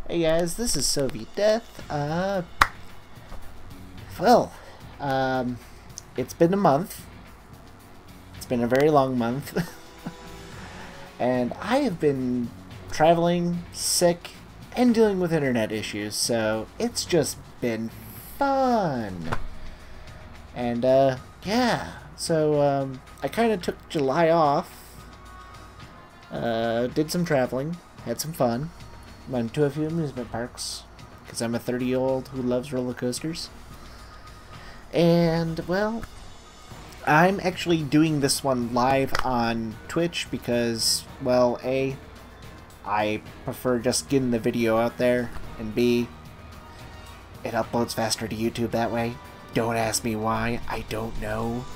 Hey guys, this is Soviet Death. Well, it's been a month. It's been a very long month. And I have been traveling, sick, and dealing with internet issues, so it's just been fun. And, yeah. So, I kind of took July off. Did some traveling, had some fun. Went to a few amusement parks, because I'm a 30-year-old who loves roller coasters. And, well, I'm actually doing this one live on Twitch because, well, A, I prefer just getting the video out there, and B, it uploads faster to YouTube that way. Don't ask me why, I don't know.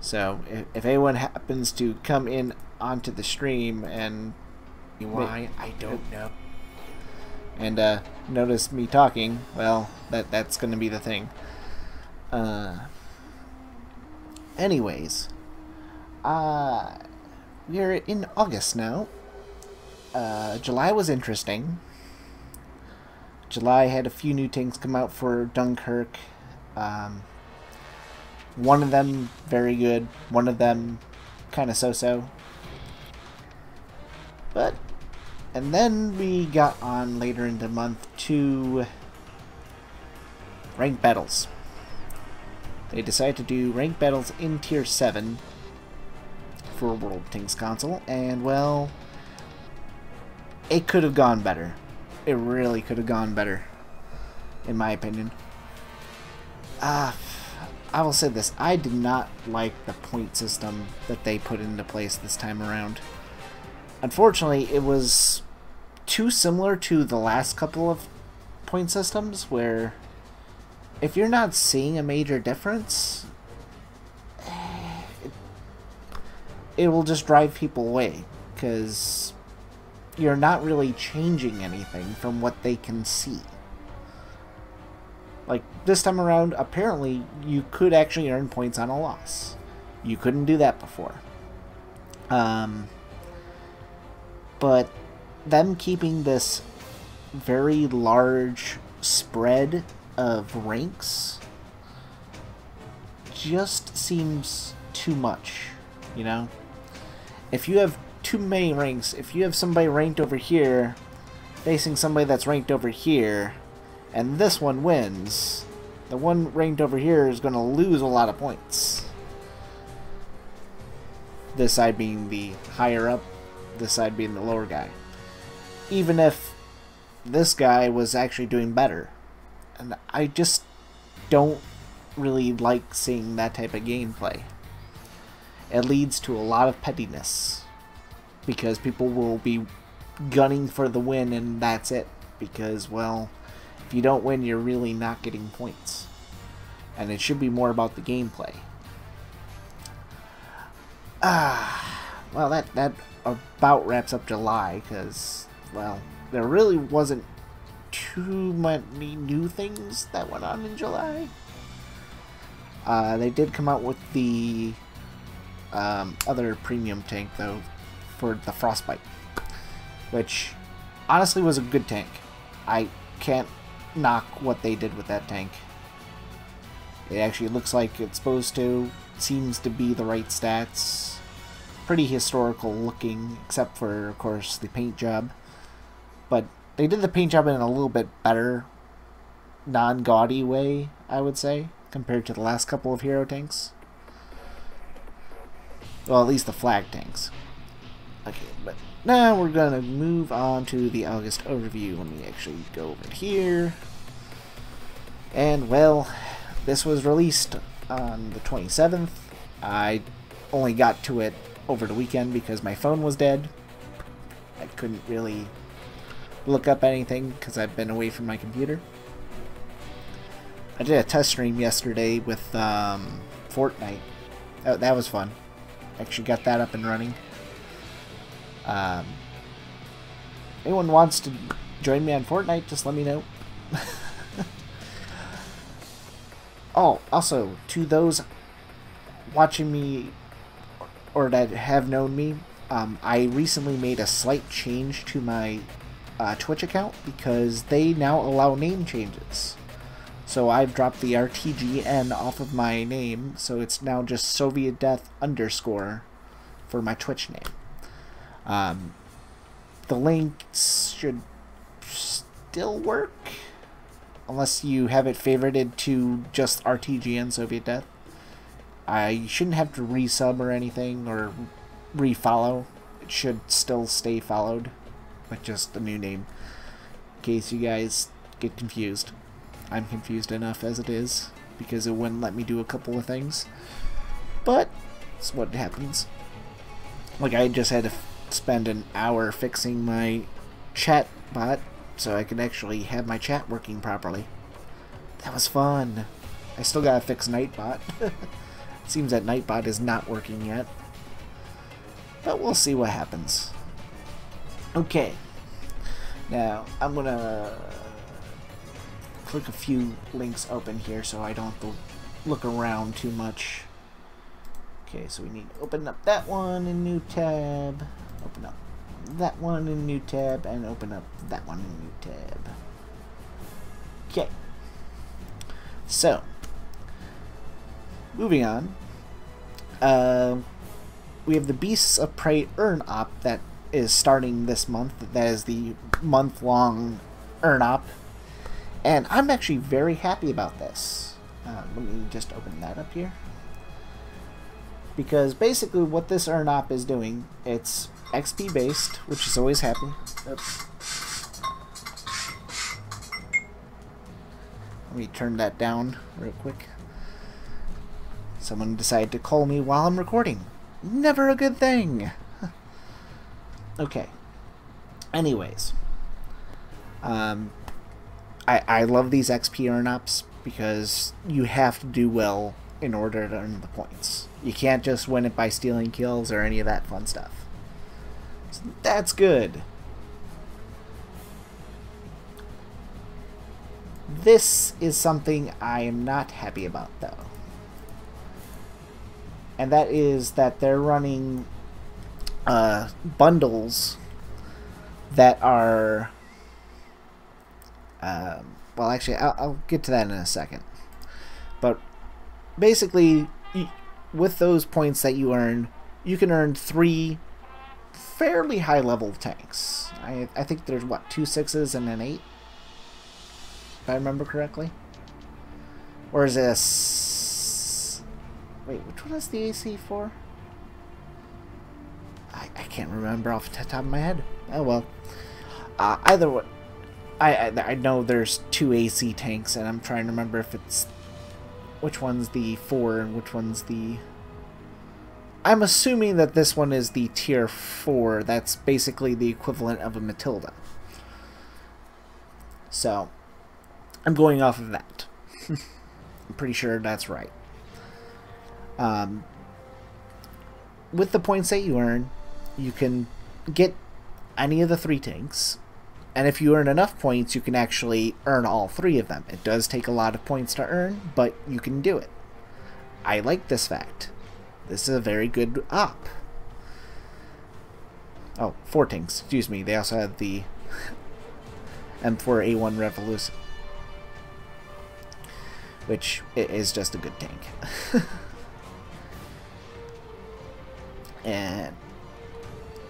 So, if anyone happens to come in onto the stream and why, I don't know, and notice me talking, well, that's gonna be the thing. Anyways, we're in August now. July was interesting. July had a few new tanks come out for Dunkirk. One of them very good, one of them kind of so-so. But, and then we got on later in the month to ranked battles. They decided to do ranked battles in Tier 7 for World Tanks console, and well, it could have gone better. It really could have gone better, in my opinion. I will say this, I did not like the point system that they put into place this time around. Unfortunately, it was too similar to the last couple of point systems, where if you're not seeing a major difference, it will just drive people away, because you're not really changing anything from what they can see. Like, this time around, apparently, you could actually earn points on a loss. You couldn't do that before. But them keeping this very large spread of ranks just seems too much, you know? If you have too many ranks, if you have somebody ranked over here facing somebody that's ranked over here, and this one wins, the one ranked over here is going to lose a lot of points. This side being the higher up, this side being the lower guy. Even if this guy was actually doing better. And I just don't really like seeing that type of gameplay. It leads to a lot of pettiness, because people will be gunning for the win and that's it. Because, well, if you don't win, you're really not getting points. And it should be more about the gameplay. Well, that about wraps up July, because, well, there really wasn't too many new things that went on in July. They did come out with the other premium tank, though, for the Frostbite, which honestly was a good tank. I can't knock what they did with that tank. It actually looks like it's supposed to, seems to be the right stats. Pretty historical looking, except for, of course, the paint job. But they did the paint job in a little bit better, non-gaudy way, I would say, compared to the last couple of hero tanks. Well, at least the flag tanks. Okay, but now we're gonna move on to the August overview. Let me actually go over here. And, well, this was released on the 27th. I only got to it over the weekend because my phone was dead. I couldn't really look up anything because I've been away from my computer. I did a test stream yesterday with Fortnite. That was fun. Actually got that up and running. Anyone wants to join me on Fortnite, just let me know. Oh, also, to those watching me or that have known me, I recently made a slight change to my Twitch account because they now allow name changes. So I've dropped the RTGN off of my name, so it's now just Soviet Death _ for my Twitch name. The links should still work, unless you have it favorited to just RTGN Soviet Death. I shouldn't have to resub or anything, or refollow. It should still stay followed, with just a new name, in case you guys get confused. I'm confused enough as it is, because it wouldn't let me do a couple of things. But it's what happens. Like, I just had to spend an hour fixing my chat bot so I could actually have my chat working properly. That was fun. I still gotta fix Nightbot. It seems that Nightbot is not working yet. But we'll see what happens. Okay. Now, I'm gonna click a few links open here so I don't have to look around too much. Okay, so we need to open up that one in new tab, open up that one in new tab, and open up that one in new tab. Okay. So, moving on. We have the Beasts of Prey Earn Op that is starting this month. That is the month-long Earn Op. And I'm actually very happy about this. Let me just open that up here. Because basically what this Earn Op is doing, it's XP based, which is always happy. Oops. Let me turn that down real quick. Someone decided to call me while I'm recording. Never a good thing. Okay. Anyways. I love these XP earn ups because you have to do well in order to earn the points. You can't just win it by stealing kills or any of that fun stuff. So that's good. This is something I am not happy about, though. And that is that they're running bundles that are... well, actually, I'll get to that in a second. But basically, with those points that you earn, you can earn 3 fairly high-level tanks. I think there's, what, 2 6s and an 8? If I remember correctly. Or is this... Wait, which one is the AC for? I can't remember off the top of my head. Oh, well. Either way, I know there's 2 AC tanks, and I'm trying to remember if it's... which one's the 4 and which one's the... I'm assuming that this one is the tier 4. That's basically the equivalent of a Matilda. So, I'm going off of that. I'm pretty sure that's right. With the points that you earn, you can get any of the 3 tanks. And if you earn enough points, you can actually earn all 3 of them. It does take a lot of points to earn, but you can do it. I like this fact. This is a very good op. Oh, 4 tanks. Excuse me. They also have the M4A1 Revolution, which is just a good tank. And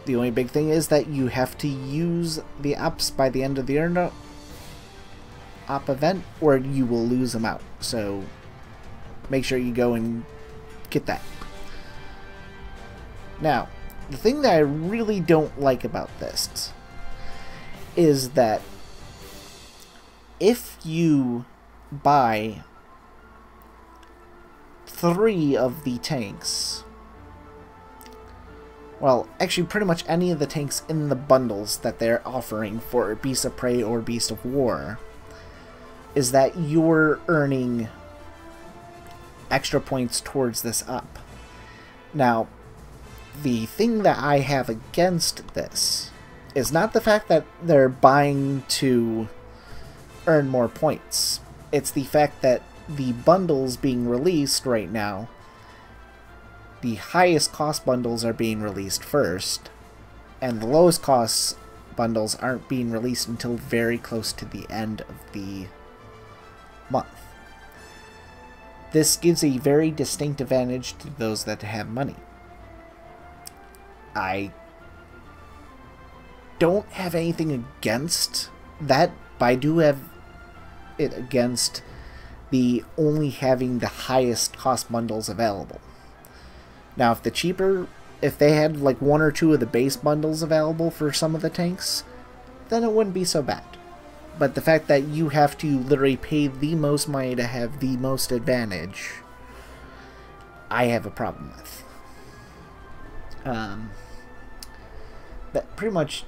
the only big thing is that you have to use the ops by the end of the earn op event, or you will lose them out. So make sure you go and get that. Now, the thing that I really don't like about this is that if you buy 3 of the tanks, well, actually pretty much any of the tanks in the bundles that they're offering for Beast of Prey or Beast of War, is that you're earning extra points towards this up. Now, the thing that I have against this is not the fact that they're buying to earn more points. It's the fact that the bundles being released right now, the highest cost bundles are being released first, and the lowest cost bundles aren't being released until very close to the end of the month. This gives a very distinct advantage to those that have money. I don't have anything against that, but I do have it against the only having the highest cost bundles available. Now, if they had like one or two of the base bundles available for some of the tanks, then it wouldn't be so bad. But the fact that you have to literally pay the most money to have the most advantage, I have a problem with.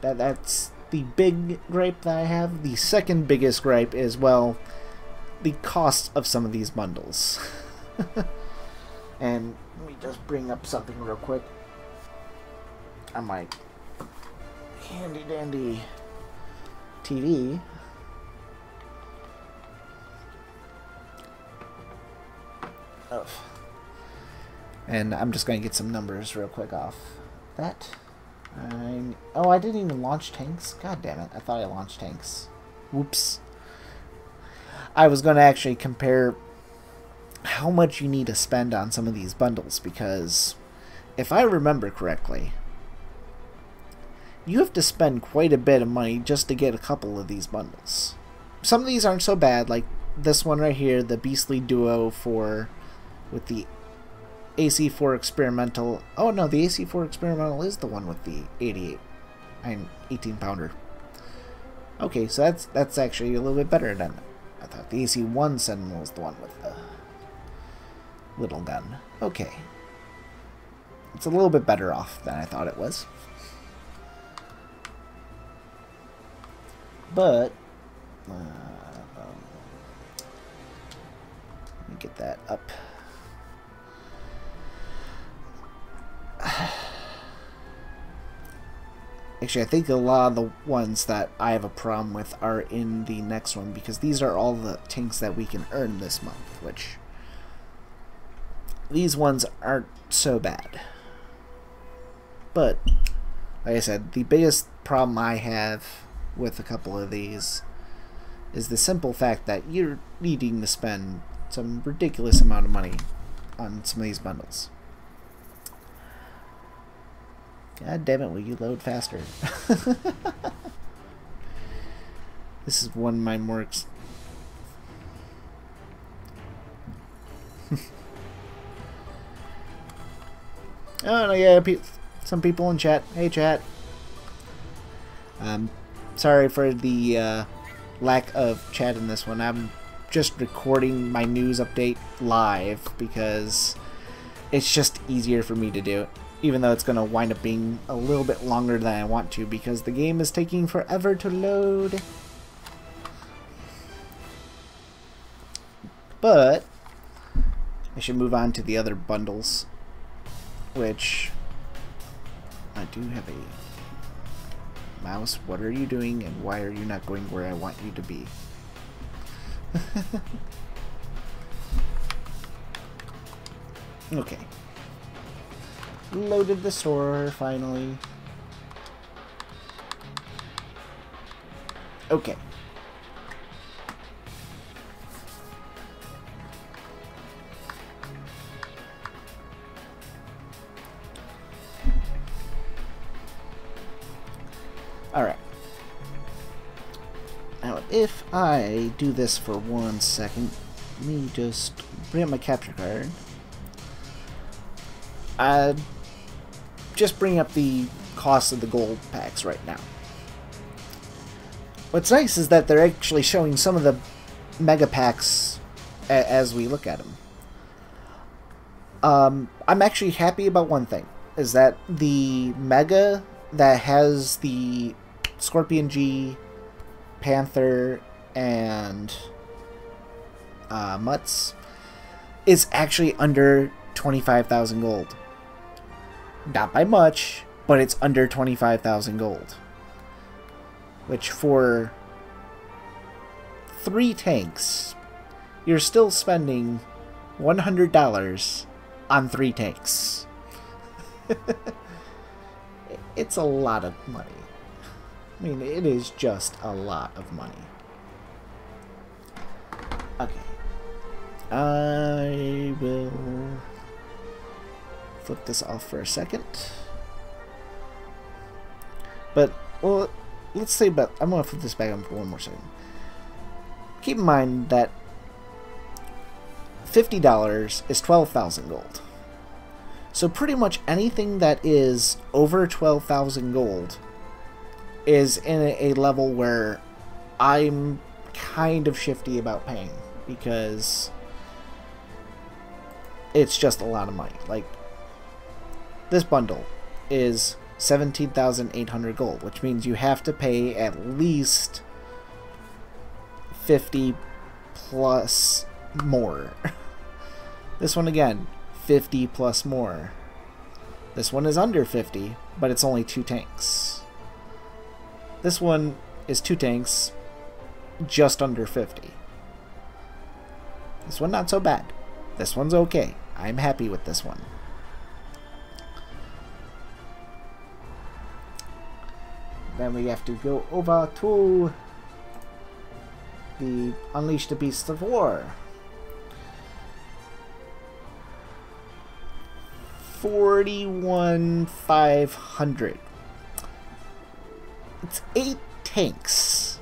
That's the big gripe that I have. The second biggest gripe is, well, the cost of some of these bundles. And let me just bring up something real quick on my handy dandy TV. Oh. And I'm just going to get some numbers real quick off that. Oh, I didn't even launch tanks? God damn it. I thought I launched tanks. Whoops. I was going to actually compare how much you need to spend on some of these bundles, because if I remember correctly, you have to spend quite a bit of money just to get a couple of these bundles. Some of these aren't so bad, like this one right here, the Beastly Duo with the AC4 Experimental. Oh no, the AC4 Experimental is the one with the 18 pounder. Okay, so that's actually a little bit better than I thought. The AC1 Sentinel was the one with the little gun. Okay. It's a little bit better off than I thought it was. But let me get that up. Actually, I think a lot of the ones that I have a problem with are in the next one, because these are all the tanks that we can earn this month, which these ones aren't so bad. But like I said, the biggest problem I have with a couple of these is the simple fact that you're needing to spend some ridiculous amount of money on some of these bundles. God damn it, will you load faster? This is one of my more oh no, yeah, some people in chat. Hey chat. Sorry for the lack of chat in this one. I'm just recording my news update live because it's just easier for me to do it. Even though it's going to wind up being a little bit longer than I want to, because the game is taking forever to load. But I should move on to the other bundles, which I do have a mouse. What are you doing, and why are you not going where I want you to be? Okay. Loaded the store, finally. Okay. Alright. Now, if I do this for 1 second, let me just bring up my capture card. Just bring up the cost of the gold packs right now. What's nice is that they're actually showing some of the mega packs as we look at them. I'm actually happy about one thing, is that the mega that has the Scorpion G, Panther, and Mutts is actually under 25,000 gold. Not by much, but it's under 25,000 gold. Which for 3 tanks, you're still spending $100 on 3 tanks. It's a lot of money. I mean, it is just a lot of money. Okay. I will flip this off for a second. But, well, let's say, but I'm going to flip this back on for one more second. Keep in mind that $50 is 12,000 gold. So pretty much anything that is over 12,000 gold is in a level where I'm kind of shifty about paying, because it's just a lot of money. Like, this bundle is 17,800 gold, which means you have to pay at least 50 plus more. This one again, 50 plus more. This one is under 50, but it's only 2 tanks. This one is 2 tanks, just under 50. This one not so bad. This one's okay. I'm happy with this one. Then we have to go over to the Unleash the Beasts of War. 41,500. It's 8 tanks.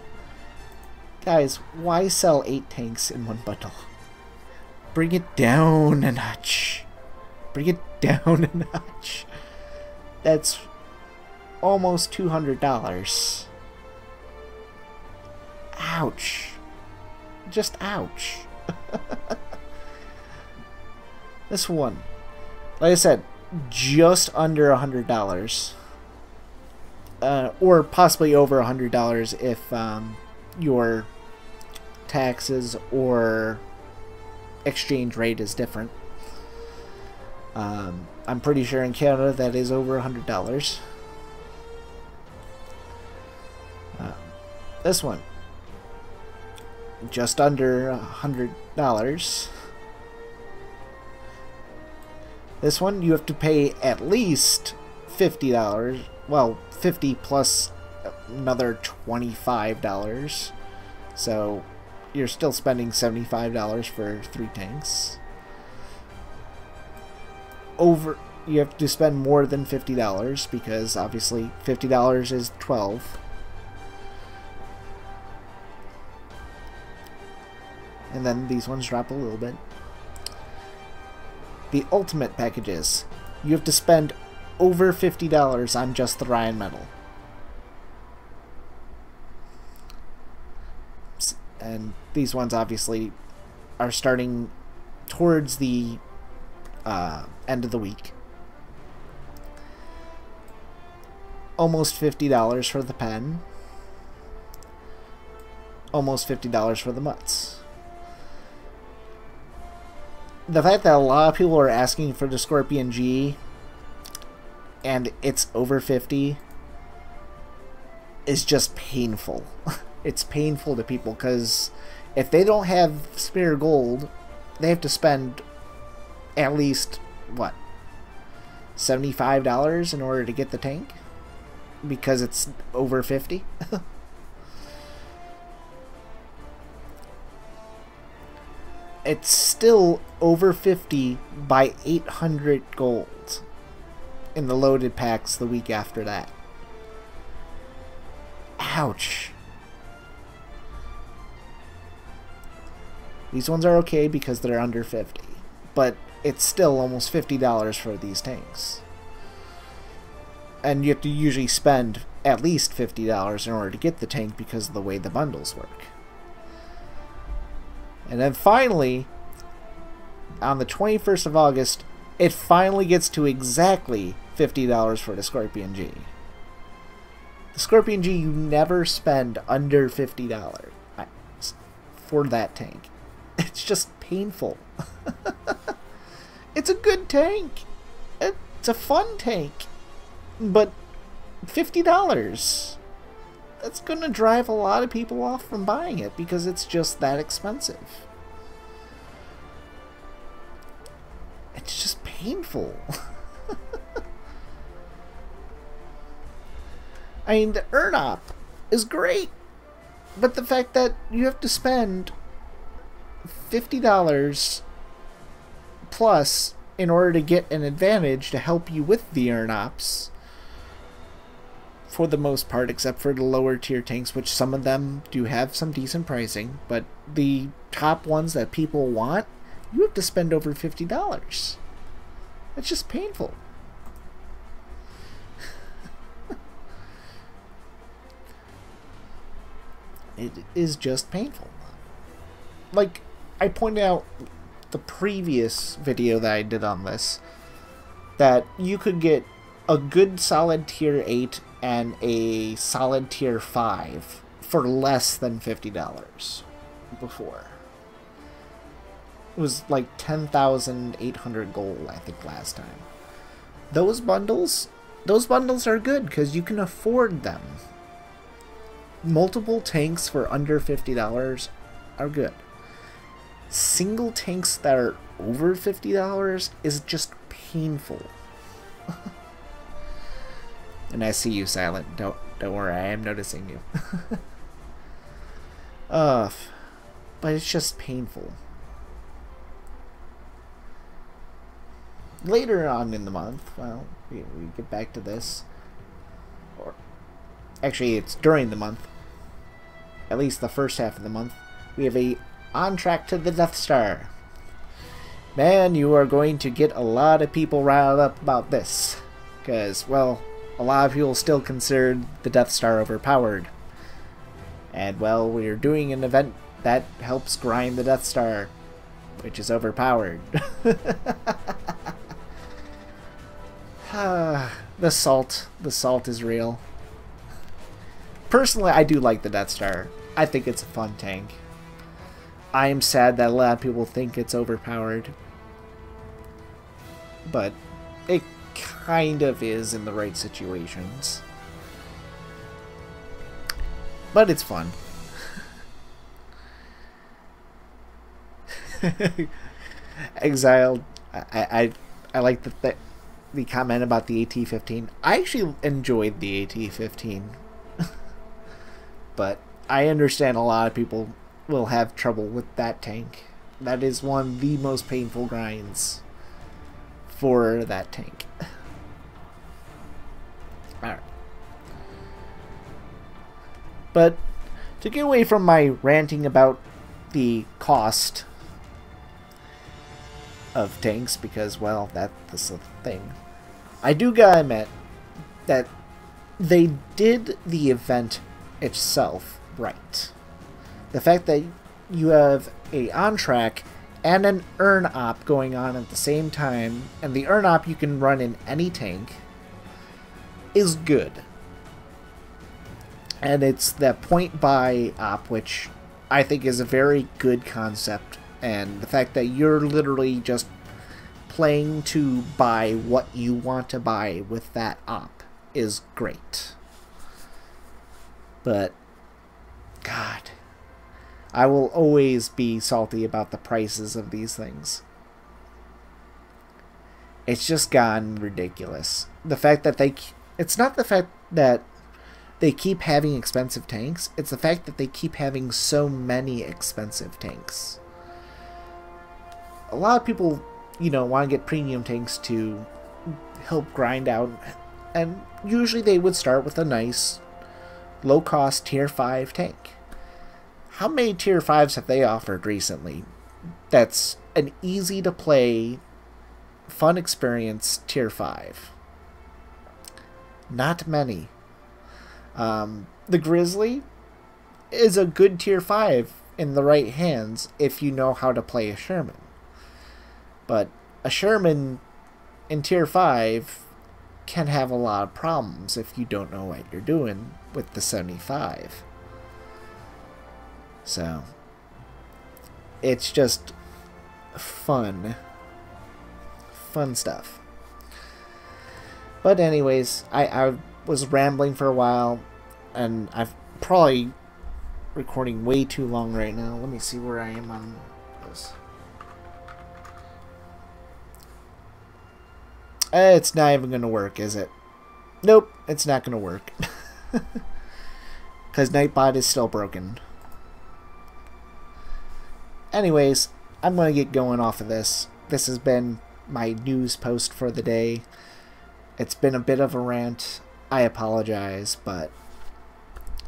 Guys, why sell 8 tanks in one bundle? Bring it down a notch. Bring it down a notch. That's almost $200. Ouch. Just ouch. This one, like I said, just under $100. Or possibly over $100 if your taxes or exchange rate is different. I'm pretty sure in Canada that is over $100. This one, just under $100. This one, you have to pay at least $50. Well, 50 plus another $25. So you're still spending $75 for 3 tanks. You have to spend more than $50 because obviously $50 is 12. And then these ones drop a little bit. The ultimate packages, you have to spend over $50 on just the Ryan medal. And these ones obviously are starting towards the end of the week. Almost $50 for the pen. Almost $50 for the mutts. The fact that a lot of people are asking for the Scorpion G and it's over 50 is just painful. It's painful to people because if they don't have spare gold, they have to spend at least, what, $75 in order to get the tank because it's over 50. It's still over 50 by 800 gold in the loaded packs the week after that. Ouch. These ones are okay because they're under 50, but it's still almost $50 for these tanks. And you have to usually spend at least $50 in order to get the tank because of the way the bundles work. And then finally, on the 21st of August, it finally gets to exactly $50 for the Scorpion G. The Scorpion G, you never spend under $50 for that tank. It's just painful. It's a good tank. It's a fun tank. But $50, that's going to drive a lot of people off from buying it because it's just that expensive. It's just painful. I mean, the Urnop is great. But the fact that you have to spend $50 plus in order to get an advantage to help you with the Urn Ops, for the most part, except for the lower tier tanks, which some of them do have some decent pricing, but the top ones that people want, you have to spend over $50. It's just painful. It is just painful. Like, I pointed out the previous video that I did on this, that you could get a good solid tier 8 and a solid tier 5 for less than $50 before. It was like 10,800 gold, I think, last time. Those bundles are good because you can afford them. Multiple tanks for under $50 are good. Single tanks that are over $50 is just painful. And I see you, Silent. Don't worry, I am noticing you. But it's just painful. Later on in the month, well, we get back to this. Or actually, it's during the month. At least the first half of the month. We have a On Track to the Death Star. Man, you are going to get a lot of people riled up about this. Because, well, a lot of people still consider the Death Star overpowered. And, well, we're doing an event that helps grind the Death Star, which is overpowered. The salt is real. Personally, I do like the Death Star. I think it's a fun tank. I am sad that a lot of people think it's overpowered. But it kind of is in the right situations. But it's fun. Exiled. I like the comment about the AT-15. I actually enjoyed the AT-15. But I understand a lot of people will have trouble with that tank. That is one of the most painful grinds for that tank. Alright. But to get away from my ranting about the cost of tanks, because, well, that's the thing, I do gotta admit that they did the event itself right. The fact that you have a On Track and an Urn Op going on at the same time, and the Urn Op you can run in any tank, is good. And it's the point buy op, which I think is a very good concept, and the fact that you're literally just playing to buy what you want to buy with that op is great. But, God, I will always be salty about the prices of these things. It's just gotten ridiculous. The fact that it's not the fact that they keep having expensive tanks, it's the fact that they keep having so many expensive tanks. A lot of people, want to get premium tanks to help grind out, and usually they would start with a nice low-cost Tier 5 tank. How many Tier 5s have they offered recently? That's an easy-to-play, fun experience Tier 5. Not many. The Grizzly is a good Tier 5 in the right hands if you know how to play a Sherman. But a Sherman in Tier 5 can have a lot of problems if you don't know what you're doing with the 75. So, it's just fun. Fun stuff. But anyways, I was rambling for a while, and I've probably recording way too long right now. Let me see where I am on this. It's not even going to work, is it? Nope, it's not going to work. because Nightbot is still broken. Anyways, I'm going to get going off of this. This has been my news post for the day. It's been a bit of a rant. I apologize, but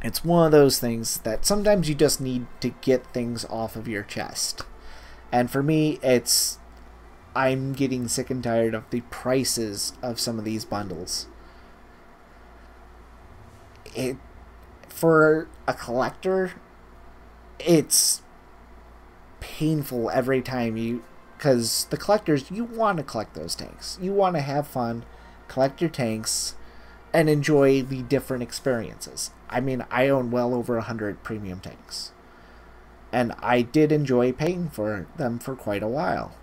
it's one of those things that sometimes you just need to get things off of your chest. And for me, I'm getting sick and tired of the prices of some of these bundles. For a collector, it's painful every time because the collectors, you want to collect those tanks. You want to have fun, collect your tanks, and enjoy the different experiences. I mean, I own well over 100 premium tanks, and I did enjoy paying for them for quite a while.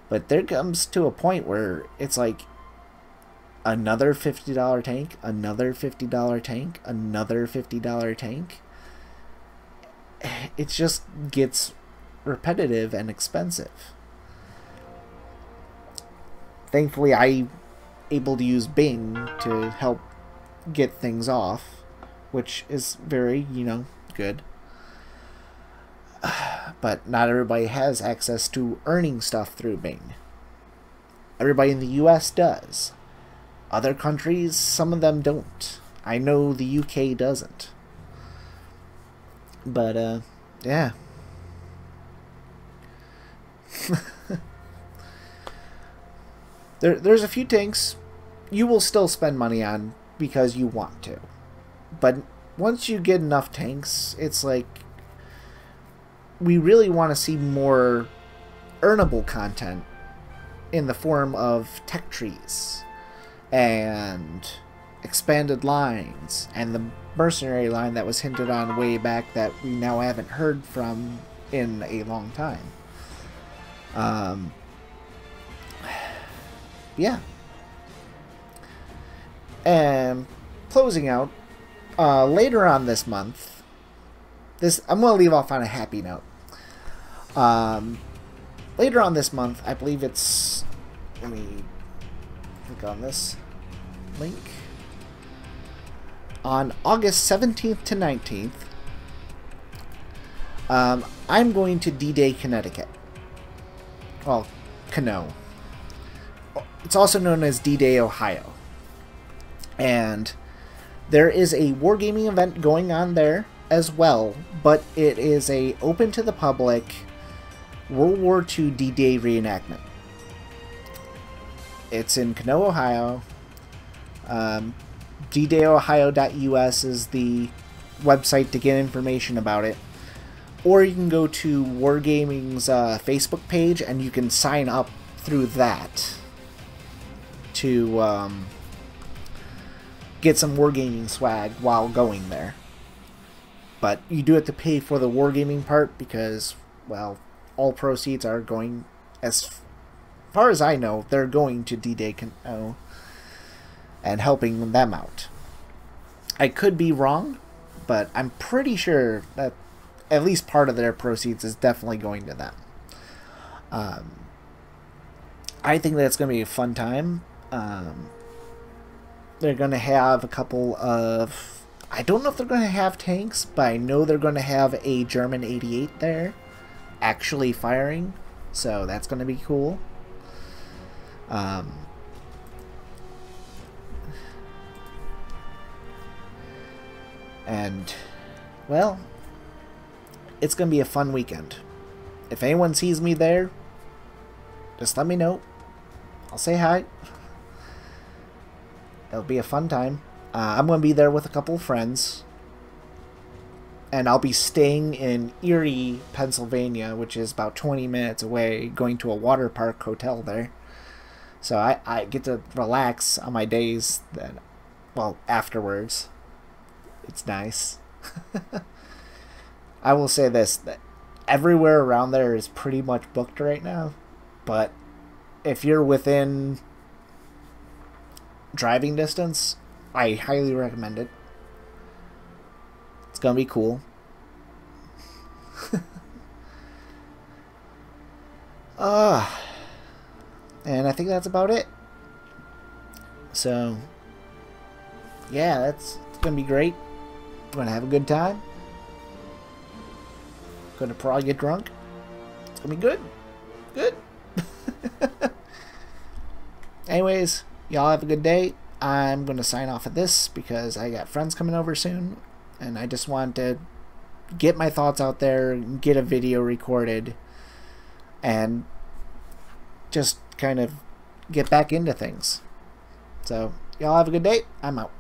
But there comes to a point where it's like another $50 tank, another $50 tank, another $50 tank. It just gets repetitive and expensive. Thankfully, I'm able to use Bing to help get things off, which is very, good. But not everybody has access to earning stuff through Bing. Everybody in the US does. Other countries, some of them don't. I know the UK doesn't. But, yeah. There's a few tanks you will still spend money on because you want to. But once you get enough tanks, it's like we really want to see more earnable content in the form of tech trees and expanded lines and the mercenary line that was hinted on way back that we now haven't heard from in a long time. Yeah. And closing out, later on this month, I'm going to leave off on a happy note. Later on this month, I believe it's, let me click on this link. On August 17th to 19th, I'm going to D-Day, Connecticut. Well, Kano. It's also known as D-Day, Ohio. And there is a wargaming event going on there as well, but it is a open to the public World War II D-Day reenactment. It's in Kano, Ohio. ddayohio.us is the website to get information about it. Or you can go to Wargaming's Facebook page and you can sign up through that to get some Wargaming swag while going there. But you do have to pay for the Wargaming part because, well, all proceeds are going, as far as I know, they're going to D-Day Kano and helping them out. I could be wrong, but I'm pretty sure that at least part of their proceeds is definitely going to them. I think that's going to be a fun time. They're going to have a couple of... I don't know if they're going to have tanks, but I know they're going to have a German 88 there actually firing. So that's going to be cool. And, well, it's going to be a fun weekend. If anyone sees me there, just let me know. I'll say hi. It'll be a fun time. I'm going to be there with a couple of friends. And I'll be staying in Erie, Pennsylvania, which is about 20 minutes away, going to a water park hotel there. So I get to relax on my days, that, well, afterwards. It's nice. I will say this, that everywhere around there is pretty much booked right now. But if you're within driving distance, I highly recommend it. It's gonna be cool. And I think that's about it. So, yeah, it's gonna be great. Gonna have a good time. Gonna probably get drunk. It's gonna be good. Good. Anyways, y'all have a good day. I'm gonna sign off of this because I got friends coming over soon, and I just want to get my thoughts out there, get a video recorded, and just kind of get back into things. So, y'all have a good day. I'm out.